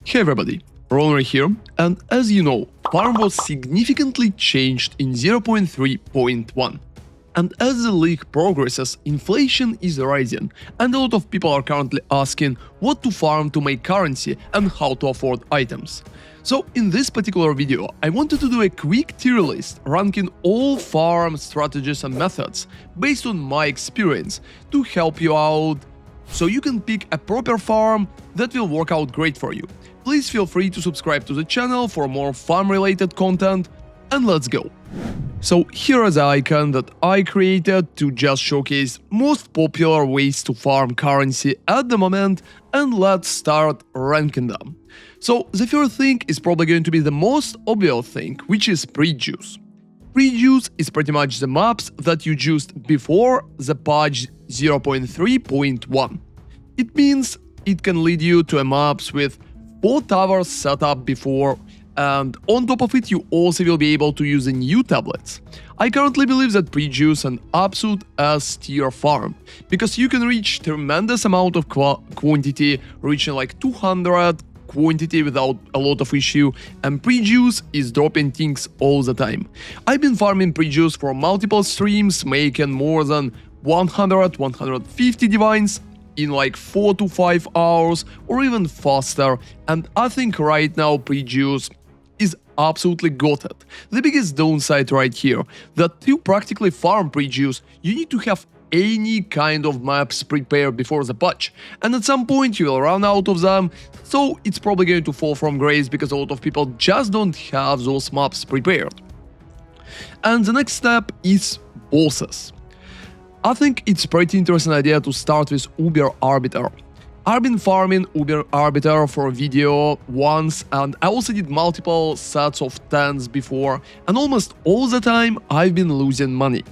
Hey everybody, ronarray here, and as you know, farm was significantly changed in 0.3.1. And as the league progresses, inflation is rising, and a lot of people are currently asking what to farm to make currency and how to afford items. So in this particular video, I wanted to do a quick tier list ranking all farm strategies and methods based on my experience to help you out so you can pick a proper farm that will work out great for you. Please feel free to subscribe to the channel for more farm-related content, and let's go! So here is the icon that I created to just showcase most popular ways to farm currency at the moment, and let's start ranking them. So the first thing is probably going to be the most obvious thing, which is pre-juice. Pre-juice is pretty much the maps that you used before the patch 0.3.1. It means it can lead you to a maps with 4 towers set up before, and on top of it you also will be able to use the new tablets. I currently believe that pre-juice an absolute S-tier farm, because you can reach tremendous amount of quantity, reaching like 200 quantity without a lot of issue, and pre-juice is dropping things all the time. I've been farming pre-juice for multiple streams, making more than 100-150 divines in like 4 to 5 hours or even faster, and I think right now pre-juice is absolutely got it. The biggest downside right here, that to practically farm pre-juice, you need to have any kind of maps prepared before the patch, and at some point you will run out of them, so it's probably going to fall from grace because a lot of people just don't have those maps prepared. And the next step is bosses. I think it's pretty interesting idea to start with Uber Arbiter. I've been farming Uber Arbiter for a video once, and I also did multiple sets of 10s before, and almost all the time I've been losing money.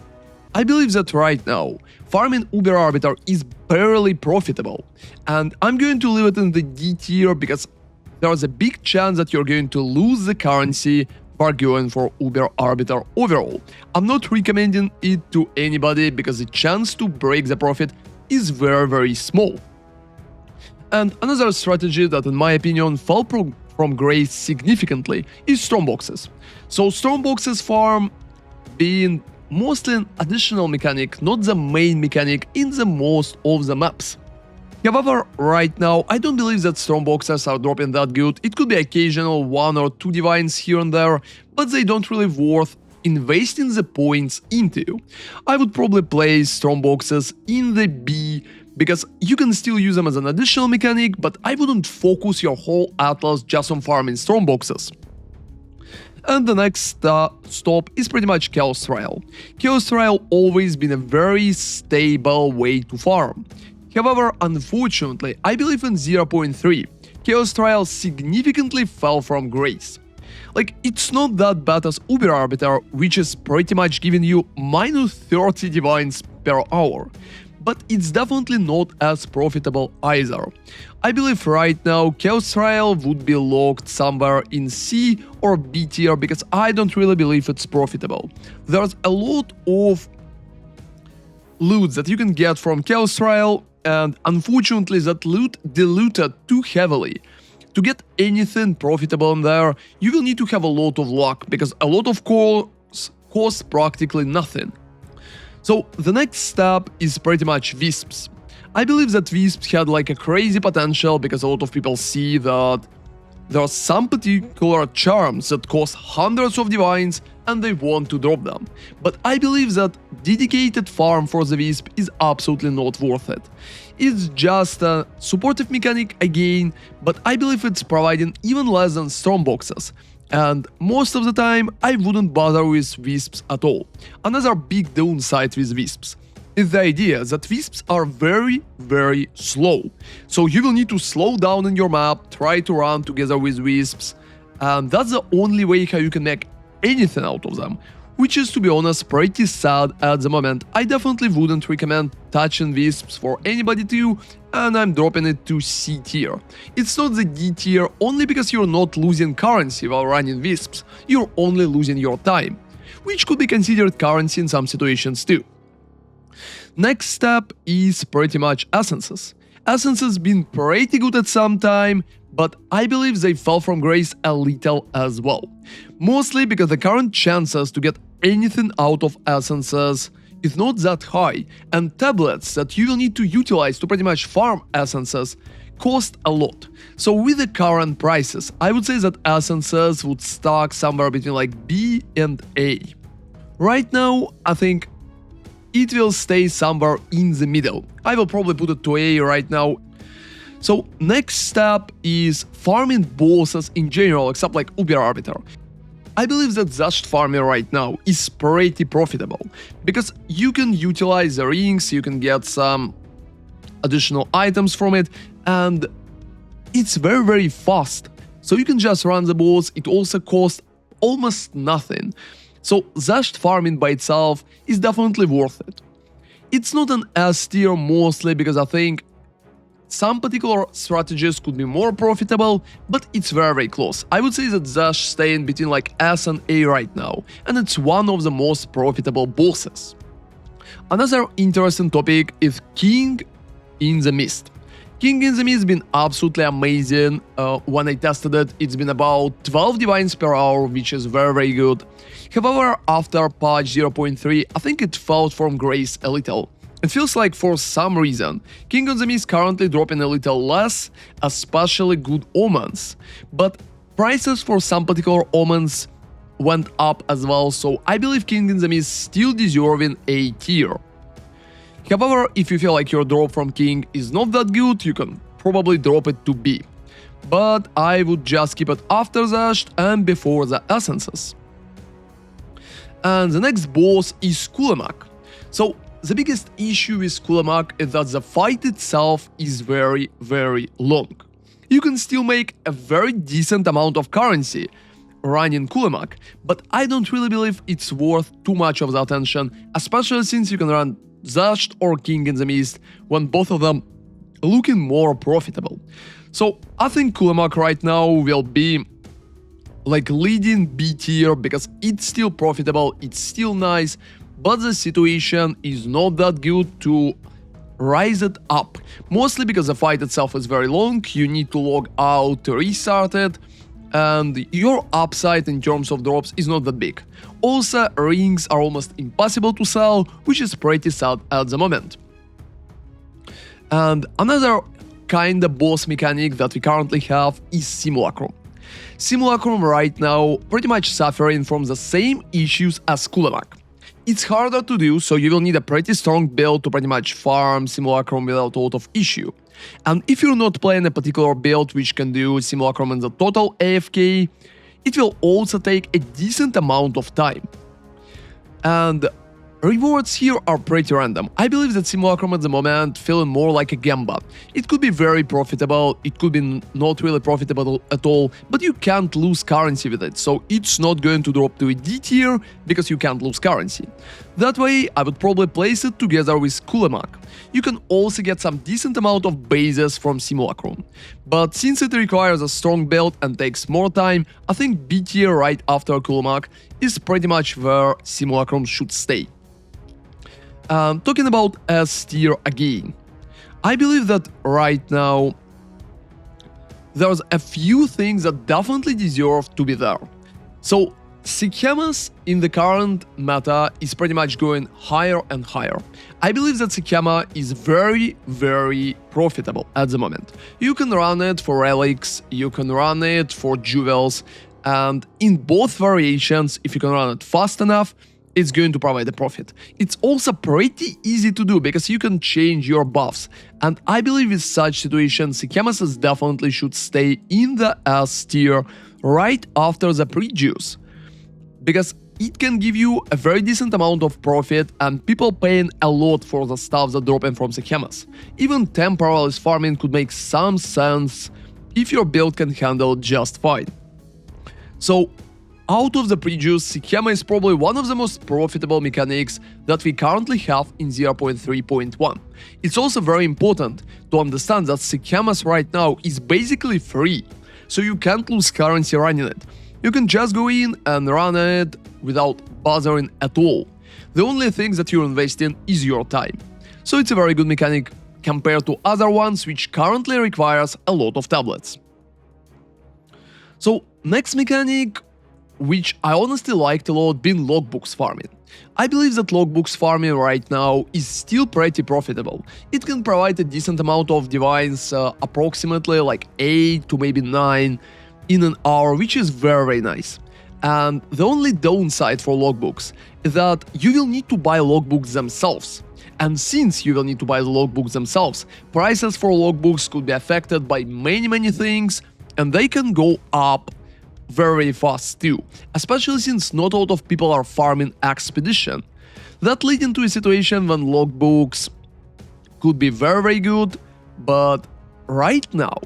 I believe that right now, farming Uber Arbiter is barely profitable, and I'm going to leave it in the D tier because there's a big chance that you're going to lose the currency by going for Uber Arbiter overall. I'm not recommending it to anybody because the chance to break the profit is very small. And another strategy that in my opinion fell from grace significantly is Strongboxes. So Strongboxes farm being mostly an additional mechanic, not the main mechanic in the most of the maps. However, right now, I don't believe that Strongboxes are dropping that good. It could be occasional 1 or 2 divines here and there, but they don't really worth investing the points into. I would probably place Strongboxes in the B, because you can still use them as an additional mechanic, but I wouldn't focus your whole atlas just on farming Strongboxes. And the next stop is pretty much Chaos Trial. Chaos Trial always been a very stable way to farm. However, unfortunately, I believe in 0.3, Chaos Trial significantly fell from grace. Like, it's not that bad as Uber Arbiter, which is pretty much giving you minus 30 divines per hour, but it's definitely not as profitable either. I believe right now Chaos Trial would be locked somewhere in C or B tier because I don't really believe it's profitable. There's a lot of loot that you can get from Chaos Trial, and unfortunately that loot diluted too heavily. To get anything profitable in there, you will need to have a lot of luck, because a lot of cores cost practically nothing. So the next step is pretty much Wisps. I believe that Wisps had like a crazy potential because a lot of people see that there are some particular charms that cost hundreds of divines and they want to drop them. But I believe that dedicated farm for the Wisp is absolutely not worth it. It's just a supportive mechanic again, but I believe it's providing even less than Strongboxes. And most of the time, I wouldn't bother with Wisps at all. Another big downside with Wisps is the idea that Wisps are very slow. So you will need to slow down in your map, try to run together with Wisps, and that's the only way how you can make anything out of them, which is, to be honest, pretty sad at the moment. I definitely wouldn't recommend touching Wisps for anybody too, and I'm dropping it to C tier. It's not the D tier only because you're not losing currency while running Wisps, you're only losing your time, which could be considered currency in some situations too. Next step is pretty much essences. Essences been pretty good at some time, but I believe they fell from grace a little as well. Mostly because the current chances to get anything out of essences is not that high, and tablets that you will need to utilize to pretty much farm essences cost a lot. So with the current prices, I would say that essences would stack somewhere between like B and A. Right now, I think it will stay somewhere in the middle. I will probably put it to A right now. So next step is farming bosses in general, except like Arbiter. I believe that Xesht farming right now is pretty profitable, because you can utilize the rings, you can get some additional items from it, and it's very fast. So you can just run the boss, it also costs almost nothing. So Xesht farming by itself is definitely worth it. It's not an S tier mostly because I think some particular strategies could be more profitable, but it's very close. I would say that Xesht staying between like S and A right now, and it's one of the most profitable bosses. Another interesting topic is King in the Mist. King in the Mist has been absolutely amazing. When I tested it, it's been about 12 divines per hour, which is very good. However, after patch 0.3, I think it fell from grace a little. It feels like for some reason, King of the Mist currently dropping a little less, especially good omens. But prices for some particular omens went up as well, so I believe King in the Mist still deserving A tier. However, if you feel like your drop from King is not that good, you can probably drop it to B. But I would just keep it after Xesht and before the essences. And the next boss is Kulemak. So the biggest issue with Kulemak is that the fight itself is very long. You can still make a very decent amount of currency running Kulemak, but I don't really believe it's worth too much of the attention, especially since you can run Xesht or King in the Mist when both of them looking more profitable. So I think Kulemak right now will be like leading B tier because it's still profitable, it's still nice, but the situation is not that good to rise it up. Mostly because the fight itself is very long, you need to log out to restart it, and your upside in terms of drops is not that big. Also, rings are almost impossible to sell, which is pretty sad at the moment. And another kind of boss mechanic that we currently have is Simulacrum. Simulacrum right now pretty much suffering from the same issues as Kulemak. It's harder to do, so you will need a pretty strong build to pretty much farm Simulacrum without a lot of issue. And if you're not playing a particular build which can do Simulacrum in the total AFK, it will also take a decent amount of time. And rewards here are pretty random. I believe that Simulacrum at the moment feeling more like a Gamba. It could be very profitable, it could be not really profitable at all, but you can't lose currency with it, so it's not going to drop to a D tier because you can't lose currency. That way, I would probably place it together with Kulemak. You can also get some decent amount of bases from Simulacrum. But since it requires a strong build and takes more time, I think B tier right after Kulemak is pretty much where Simulacrum should stay. Talking about S tier again, I believe that right now there's a few things that definitely deserve to be there. So Sekhemas in the current meta is pretty much going higher and higher. I believe that Sekhema is very profitable at the moment. You can run it for relics, you can run it for jewels, and in both variations, if you can run it fast enough, it's going to provide a profit. It's also pretty easy to do because you can change your buffs, and I believe in such situations Sekhemas definitely should stay in the S tier right after the pre-juice, because it can give you a very decent amount of profit and people paying a lot for the stuff that drop in from Sekhemas. Even temporalist farming could make some sense if your build can handle just fine. So out of the pre-juice, Sekhema is probably one of the most profitable mechanics that we currently have in 0.3.1. It's also very important to understand that Sekhemas right now is basically free, so you can't lose currency running it. You can just go in and run it without bothering at all. The only thing that you're investing is your time. So it's a very good mechanic. compared to other ones which currently requires a lot of tablets. So next mechanic, which I honestly liked a lot, been Logbooks farming. I believe that Logbooks farming right now is still pretty profitable. It can provide a decent amount of divines, approximately like 8 to maybe 9 in an hour, which is very nice. And the only downside for logbooks is that you will need to buy logbooks themselves. And since you will need to buy the logbooks themselves, prices for logbooks could be affected by many things, and they can go up very fast too, especially since not a lot of people are farming expedition. That leads into a situation when logbooks could be very good, but right now,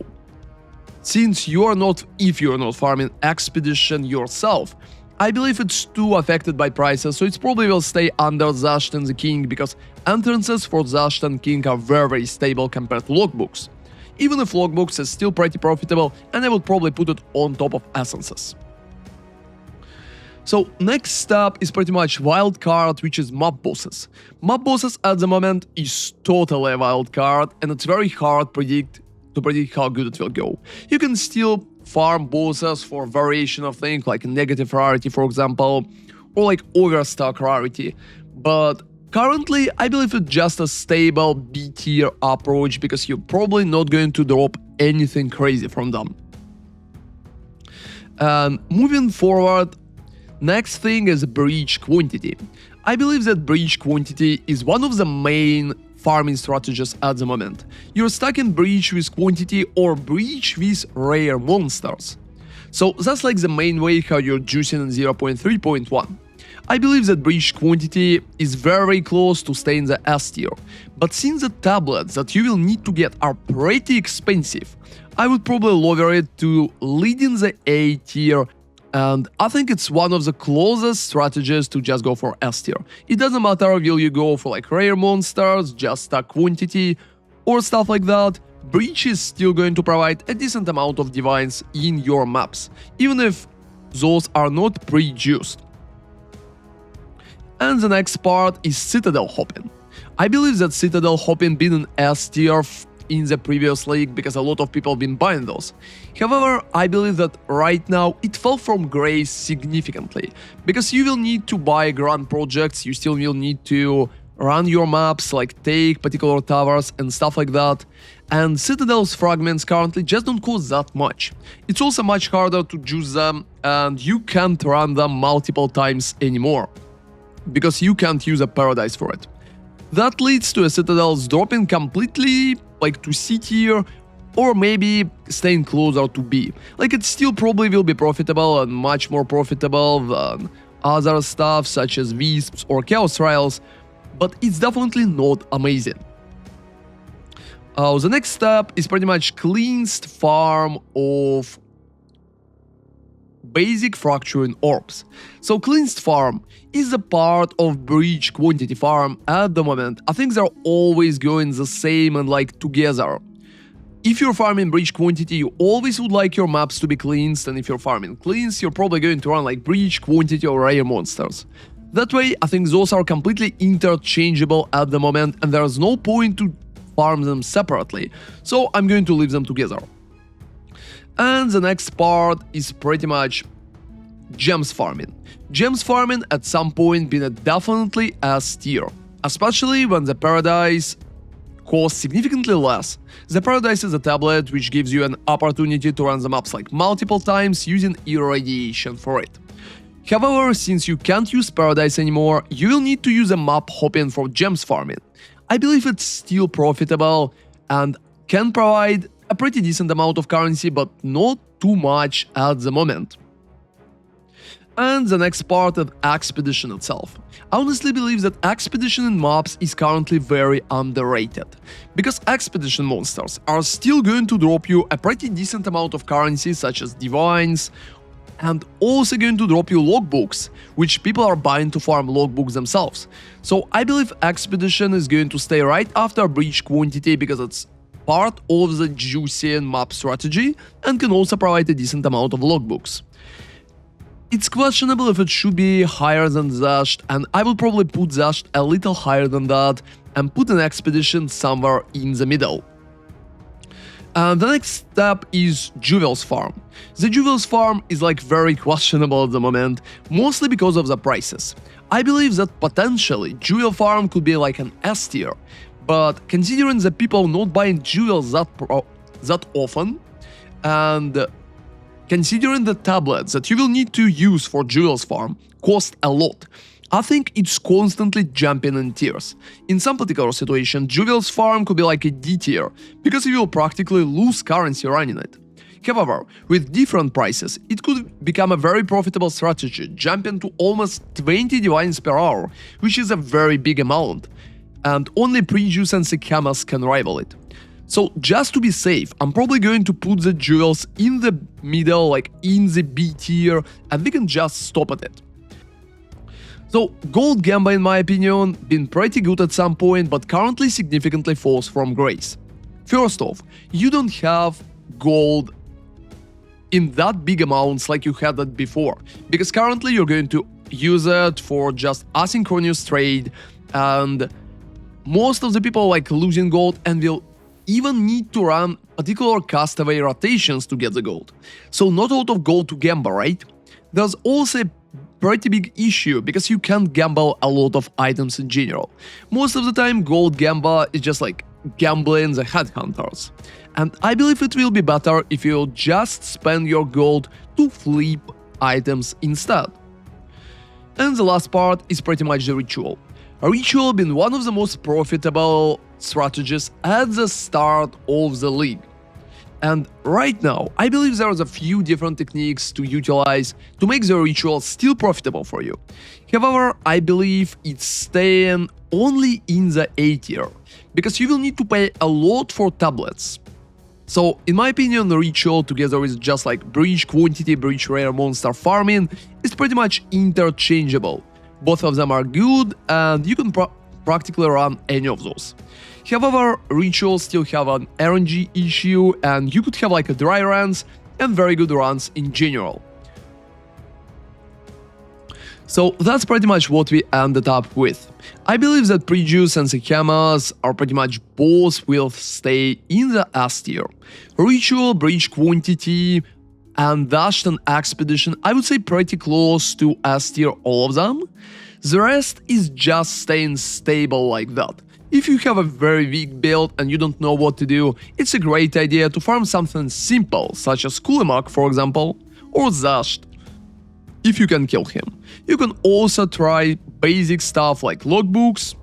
since if you're not farming expedition yourself, I believe it's too affected by prices, so it probably will stay under Xesht and the King, because entrances for Xesht and King are very stable compared to logbooks. Even if logbooks is still pretty profitable, and I would probably put it on top of essences. So next step is pretty much wild card, which is map bosses. Map bosses at the moment is totally a wild card, and it's very hard to predict how good it will go. You can still farm bosses for variation of things like negative rarity, for example, or like overstock rarity, but currently I believe it's just a stable B tier approach, because you're probably not going to drop anything crazy from them. And moving forward, next thing is breach quantity. I believe that breach quantity is one of the main farming strategies at the moment. You're stuck in breach with quantity or breach with rare monsters. So that's like the main way how you're juicing in 0.3.1. I believe that breach quantity is very close to staying in the S tier, but since the tablets that you will need to get are pretty expensive, I would probably lower it to leading the A tier, and I think it's one of the closest strategies to just go for S tier. It doesn't matter will you go for like rare monsters, just a quantity, or stuff like that, breach is still going to provide a decent amount of divines in your maps, even if those are not pre-juiced. And the next part is Citadel hopping. I believe that Citadel hopping been an S tier in the previous league because a lot of people been buying those. However, I believe that right now it fell from grace significantly, because you will need to buy grand projects, you still will need to run your maps, like take particular towers and stuff like that, and Citadel's fragments currently just don't cost that much. It's also much harder to juice them, and you can't run them multiple times anymore, because you can't use a paradise for it. That leads to a Citadels dropping completely like to C tier, or maybe staying closer to B. Like it still probably will be profitable and much more profitable than other stuff such as Wisps or Chaos Trials, but it's definitely not amazing. The next step is pretty much cleansed farm of basic fracturing orbs. So cleansed farm is a part of breach quantity farm at the moment. I think they're always going the same and like together. If you're farming breach quantity, you always would like your maps to be cleansed, and if you're farming cleansed, you're probably going to run like breach quantity or rare monsters. That way, I think those are completely interchangeable at the moment, and there's no point to farm them separately, so I'm going to leave them together. And the next part is pretty much gems farming. Gems farming at some point been a definitely S tier, especially when the paradise costs significantly less. The paradise is a tablet which gives you an opportunity to run the maps like multiple times using irradiation for it. However, since you can't use paradise anymore, you will need to use a map hopping for gems farming. I believe it's still profitable and can provide a pretty decent amount of currency, but not too much at the moment. And the next part of Expedition itself. I honestly believe that Expedition in maps is currently very underrated, because Expedition monsters are still going to drop you a pretty decent amount of currency such as divines, and also going to drop you logbooks, which people are buying to farm logbooks themselves. So I believe Expedition is going to stay right after breach quantity, because it's part of the juicing map strategy and can also provide a decent amount of logbooks. It's questionable if it should be higher than Xesht, and I will probably put Xesht a little higher than that and put an expedition somewhere in the middle. The next step is Wisps Farm. The Wisps Farm is like very questionable at the moment, mostly because of the prices. I believe that potentially Wisps Farm could be like an S tier, but considering the people not buying jewels that often, and considering the tablets that you will need to use for Wisps Farm cost a lot, I think it's constantly jumping in tiers. In some particular situation, Wisps Farm could be like a D tier, because you will practically lose currency running it. However, with different prices, it could become a very profitable strategy, jumping to almost 20 divines per hour, which is a very big amount, and only Prejuice and Sekhemas can rival it. So just to be safe, I'm probably going to put the jewels in the middle, like in the B tier, and we can just stop at it. So, Gold Gamba, in my opinion, been pretty good at some point, but currently significantly falls from grace. First off, you don't have gold in that big amounts like you had that before, because currently you're going to use it for just asynchronous trade, and most of the people like losing gold and will even need to run particular castaway rotations to get the gold. So not a lot of gold to Gamba, right? There's also a pretty big issue because you can't gamble a lot of items in general. Most of the time gold Gamba is just like gambling the headhunters. And I believe it will be better if you just spend your gold to flip items instead. And the last part is pretty much the ritual. A ritual been one of the most profitable strategies at the start of the league. And right now, I believe there are a few different techniques to utilize to make the ritual still profitable for you. However, I believe it's staying only in the A tier, because you will need to pay a lot for tablets. So, in my opinion, the ritual together with just like breach quantity, breach rare monster farming is pretty much interchangeable. Both of them are good and you can practically run any of those. However, rituals still have an RNG issue and you could have like a dry runs and very good runs in general. So that's pretty much what we ended up with. I believe that Prejuice and Sekhemas are pretty much both will stay in the S tier. Ritual, breach quantity, and Xesht and Expedition, I would say pretty close to S tier, all of them. The rest is just staying stable like that. If you have a very weak build and you don't know what to do, it's a great idea to farm something simple, such as Kulemak, for example, or Xesht, if you can kill him. You can also try basic stuff like Logbooks,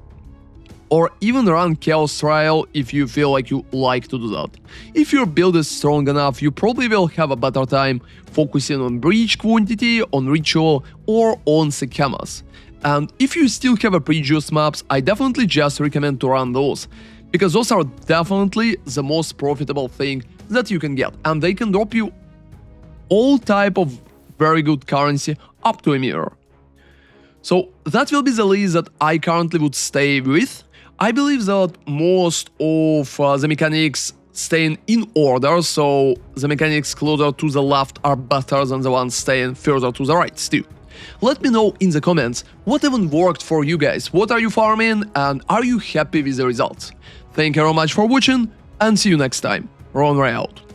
or even run Chaos Trial if you feel like you like to do that. If your build is strong enough, you probably will have a better time focusing on breach quantity, on ritual, or on Sekhemas. And if you still have a Prejuice maps, I definitely just recommend to run those, because those are definitely the most profitable thing that you can get, and they can drop you all type of very good currency up to a mirror. So that will be the list that I currently would stay with. I believe that most of the mechanics staying in order, so the mechanics closer to the left are better than the ones staying further to the right still. Let me know in the comments what even worked for you guys, what are you farming, and are you happy with the results? Thank you very much for watching, and see you next time. ronarray out.